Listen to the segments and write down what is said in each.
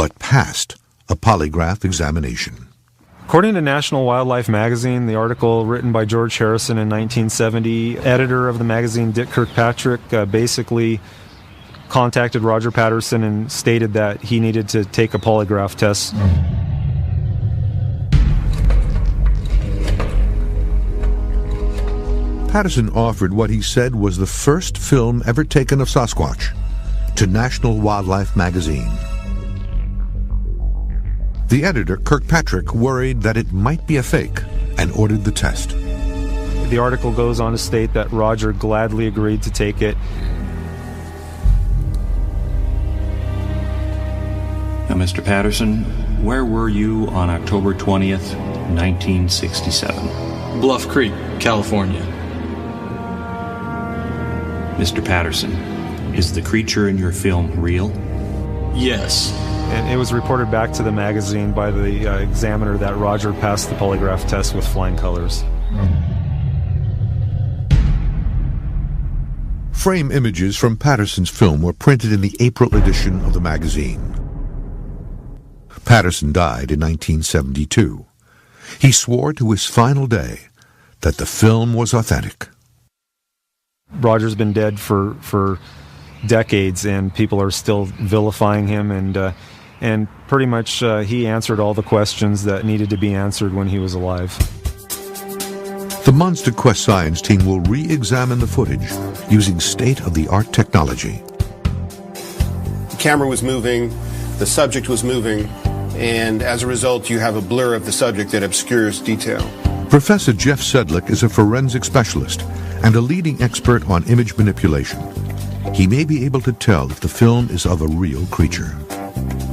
but passed a polygraph examination. According to National Wildlife Magazine, the article written by George Harrison in 1970, editor of the magazine Dick Kirkpatrick basically contacted Roger Patterson and stated that he needed to take a polygraph test. Patterson offered what he said was the first film ever taken of Sasquatch to National Wildlife Magazine. The editor, Kirkpatrick, worried that it might be a fake and ordered the test. The article goes on to state that Roger gladly agreed to take it. Now, Mr. Patterson, where were you on October 20th, 1967? Bluff Creek, California. Mr. Patterson, is the creature in your film real? Yes. And it was reported back to the magazine by the examiner that Roger passed the polygraph test with flying colors. Frame images from Patterson's film were printed in the April edition of the magazine. Patterson died in 1972. He swore to his final day that the film was authentic. Roger's been dead for decades, and people are still vilifying him, and pretty much he answered all the questions that needed to be answered when he was alive. The Monster Quest science team will re-examine the footage using state-of-the-art technology. The camera was moving, the subject was moving, and as a result you have a blur of the subject that obscures detail. Professor Jeff Sedlick is a forensic specialist and a leading expert on image manipulation. He may be able to tell if the film is of a real creature.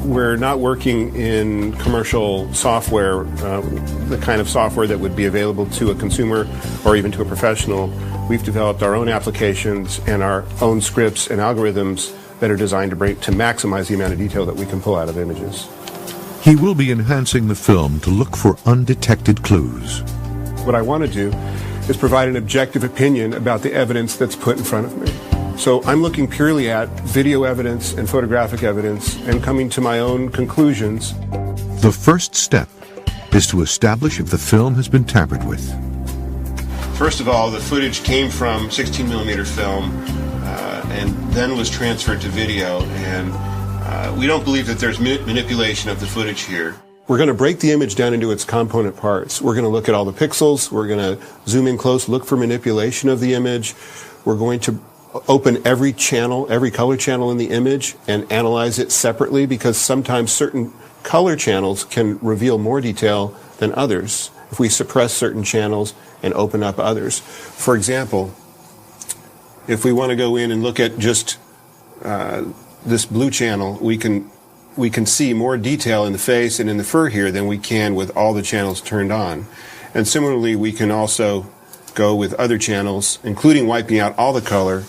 We're not working in commercial software, the kind of software that would be available to a consumer or even to a professional. We've developed our own applications and our own scripts and algorithms that are designed to maximize the amount of detail that we can pull out of images. He will be enhancing the film to look for undetected clues. What I want to do is provide an objective opinion about the evidence that's put in front of me. So I'm looking purely at video evidence and photographic evidence and coming to my own conclusions. The first step is to establish if the film has been tampered with. First of all, the footage came from 16mm film and then was transferred to video, and we don't believe that there's manipulation of the footage here. We're going to break the image down into its component parts. We're going to look at all the pixels. We're going to zoom in close, look for manipulation of the image. We're going to open every channel, every color channel in the image and analyze it separately, because sometimes certain color channels can reveal more detail than others if we suppress certain channels and open up others. For example, if we want to go in and look at just this blue channel, we can see more detail in the face and in the fur here than we can with all the channels turned on. And similarly, we can also go with other channels, including wiping out all the color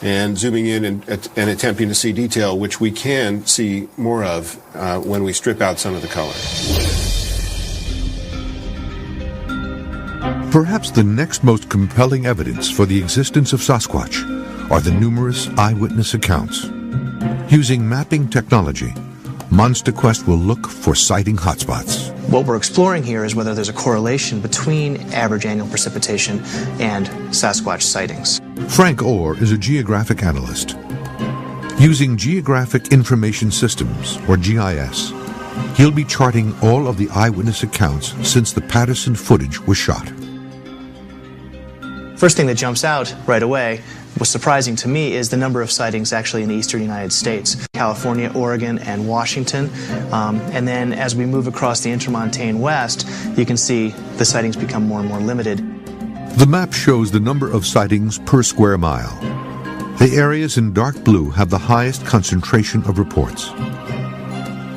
and zooming in and attempting to see detail, which we can see more of when we strip out some of the color. Perhaps the next most compelling evidence for the existence of Sasquatch are the numerous eyewitness accounts. Using mapping technology, Monster Quest will look for sighting hotspots. What we're exploring here is whether there's a correlation between average annual precipitation and Sasquatch sightings. Frank Orr is a geographic analyst. Using Geographic Information Systems, or GIS, he'll be charting all of the eyewitness accounts since the Patterson footage was shot. First thing that jumps out right away, what's surprising to me, is the number of sightings actually in the eastern United States, California, Oregon, and Washington. And then as we move across the intermontane west, you can see the sightings become more and more limited. The map shows the number of sightings per square mile. The areas in dark blue have the highest concentration of reports.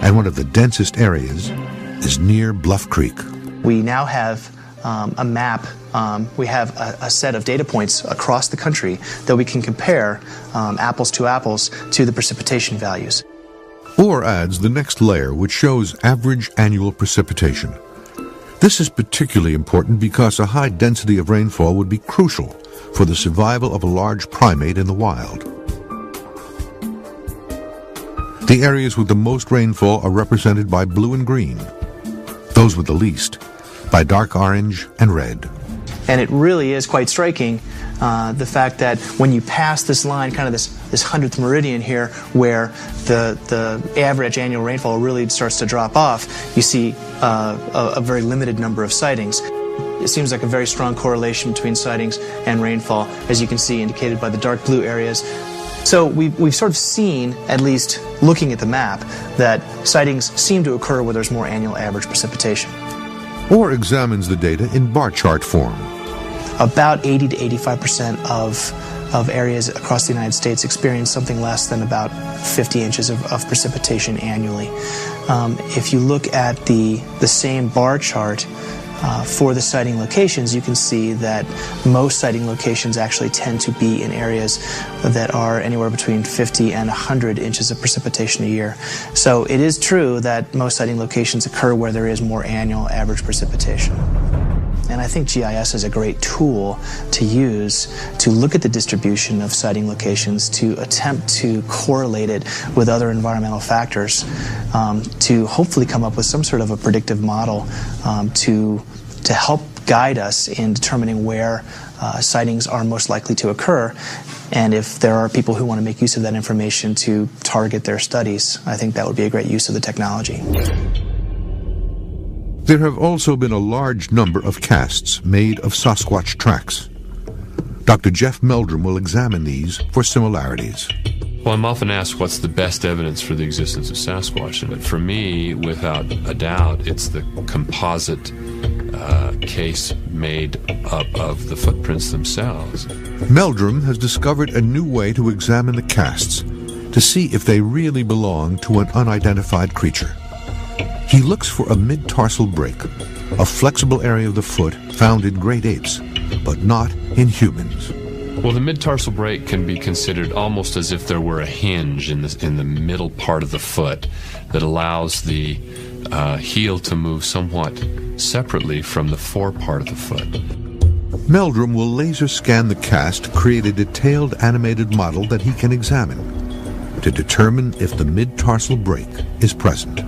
And one of the densest areas is near Bluff Creek. We now have a map. We have a set of data points across the country that we can compare apples to the precipitation values. Orr adds the next layer, which shows average annual precipitation. This is particularly important because a high density of rainfall would be crucial for the survival of a large primate in the wild. The areas with the most rainfall are represented by blue and green. Those with the least by dark orange and red. And it really is quite striking, the fact that when you pass this line, kind of this 100th meridian here, where the average annual rainfall really starts to drop off, you see a very limited number of sightings. It seems like a very strong correlation between sightings and rainfall, as you can see indicated by the dark blue areas. So we've sort of seen, at least looking at the map, that sightings seem to occur where there's more annual average precipitation. Or examines the data in bar chart form. About 80 to 85% of areas across the United States experience something less than about 50 inches of precipitation annually. If you look at the same bar chart for the sighting locations, you can see that most sighting locations actually tend to be in areas that are anywhere between 50 and 100 inches of precipitation a year. So it is true that most sighting locations occur where there is more annual average precipitation. And I think GIS is a great tool to use to look at the distribution of sighting locations, to attempt to correlate it with other environmental factors, to hopefully come up with some sort of a predictive model to help guide us in determining where sightings are most likely to occur. And if there are people who want to make use of that information to target their studies, I think that would be a great use of the technology. There have also been a large number of casts made of Sasquatch tracks. Dr. Jeff Meldrum will examine these for similarities. Well, I'm often asked what's the best evidence for the existence of Sasquatch. But for me, without a doubt, it's the composite case made up of the footprints themselves. Meldrum has discovered a new way to examine the casts to see if they really belong to an unidentified creature. He looks for a mid-tarsal break, a flexible area of the foot found in great apes, but not in humans. Well, the mid-tarsal break can be considered almost as if there were a hinge in the middle part of the foot that allows the heel to move somewhat separately from the fore part of the foot. Meldrum will laser scan the cast to create a detailed animated model that he can examine to determine if the mid-tarsal break is present.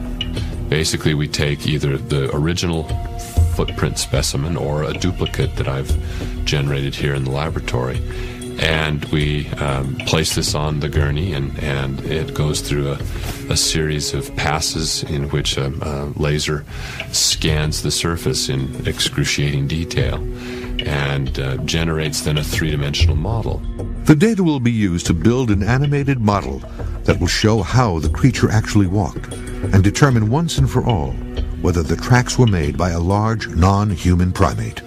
Basically, we take either the original footprint specimen or a duplicate that I've generated here in the laboratory, and we place this on the gurney, and it goes through a series of passes in which a laser scans the surface in excruciating detail and generates then a three-dimensional model. The data will be used to build an animated model that will show how the creature actually walked and determine once and for all whether the tracks were made by a large non-human primate.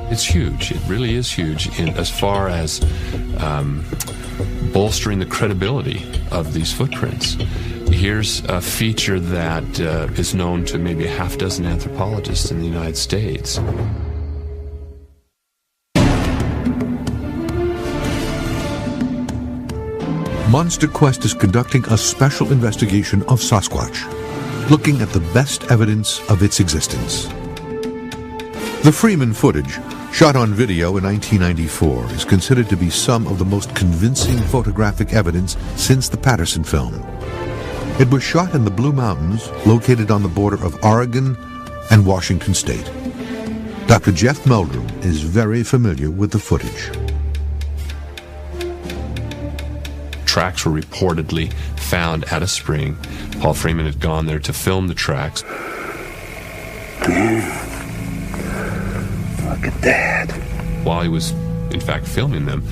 It's huge. It really is huge as far as bolstering the credibility of these footprints. Here's a feature that is known to maybe a half dozen anthropologists in the United States. Monster Quest is conducting a special investigation of Sasquatch, looking at the best evidence of its existence. The Freeman footage, shot on video in 1994, is considered to be some of the most convincing photographic evidence since the Patterson film. It was shot in the Blue Mountains, located on the border of Oregon and Washington State. Dr. Jeff Meldrum is very familiar with the footage. Tracks were reportedly found at a spring. Paul Freeman had gone there to film the tracks. Damn. Look at that. While he was, in fact, filming them,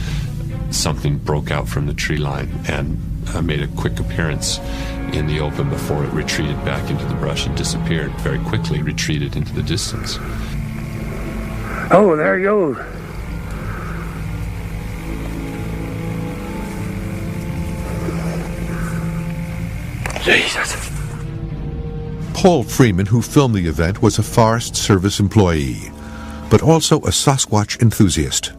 something broke out from the tree line and made a quick appearance in the open before it retreated back into the brush and disappeared. Very quickly retreated into the distance. Oh, there he goes. Jesus. Paul Freeman, who filmed the event, was a Forest Service employee, but also a Sasquatch enthusiast.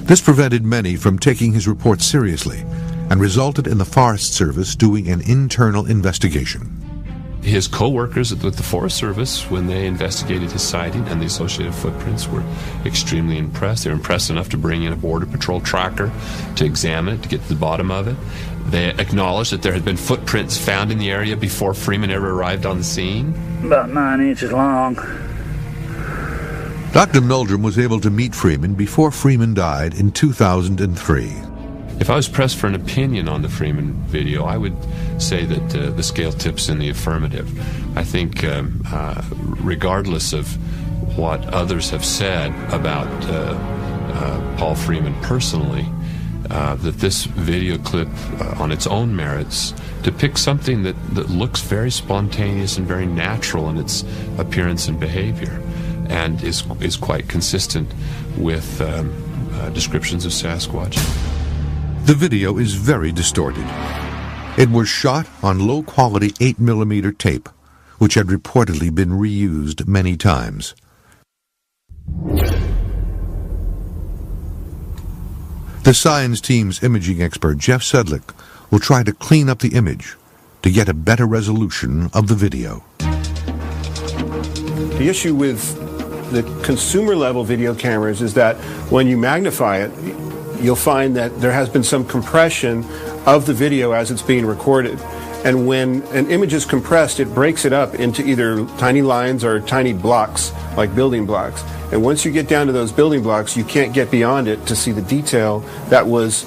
This prevented many from taking his report seriously and resulted in the Forest Service doing an internal investigation. His co-workers with the Forest Service, when they investigated his sighting and the associated footprints, were extremely impressed. They were impressed enough to bring in a Border Patrol tracker to examine it, to get to the bottom of it. They acknowledged that there had been footprints found in the area before Freeman ever arrived on the scene. About 9 inches long. Dr. Meldrum was able to meet Freeman before Freeman died in 2003. If I was pressed for an opinion on the Freeman video, I would say that the scale tips in the affirmative. I think regardless of what others have said about Paul Freeman personally, that this video clip on its own merits depicts something that looks very spontaneous and very natural in its appearance and behavior, and is quite consistent with descriptions of Sasquatch. The video is very distorted. It was shot on low-quality 8mm tape, which had reportedly been reused many times. The science team's imaging expert, Jeff Sedlick, will try to clean up the image to get a better resolution of the video. The issue with the consumer-level video cameras is that when you magnify it, you'll find that there has been some compression of the video as it's being recorded. And when an image is compressed, it breaks it up into either tiny lines or tiny blocks, like building blocks. And once you get down to those building blocks, you can't get beyond it to see the detail that was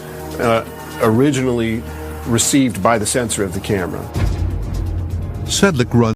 originally received by the sensor of the camera. Sedlick runs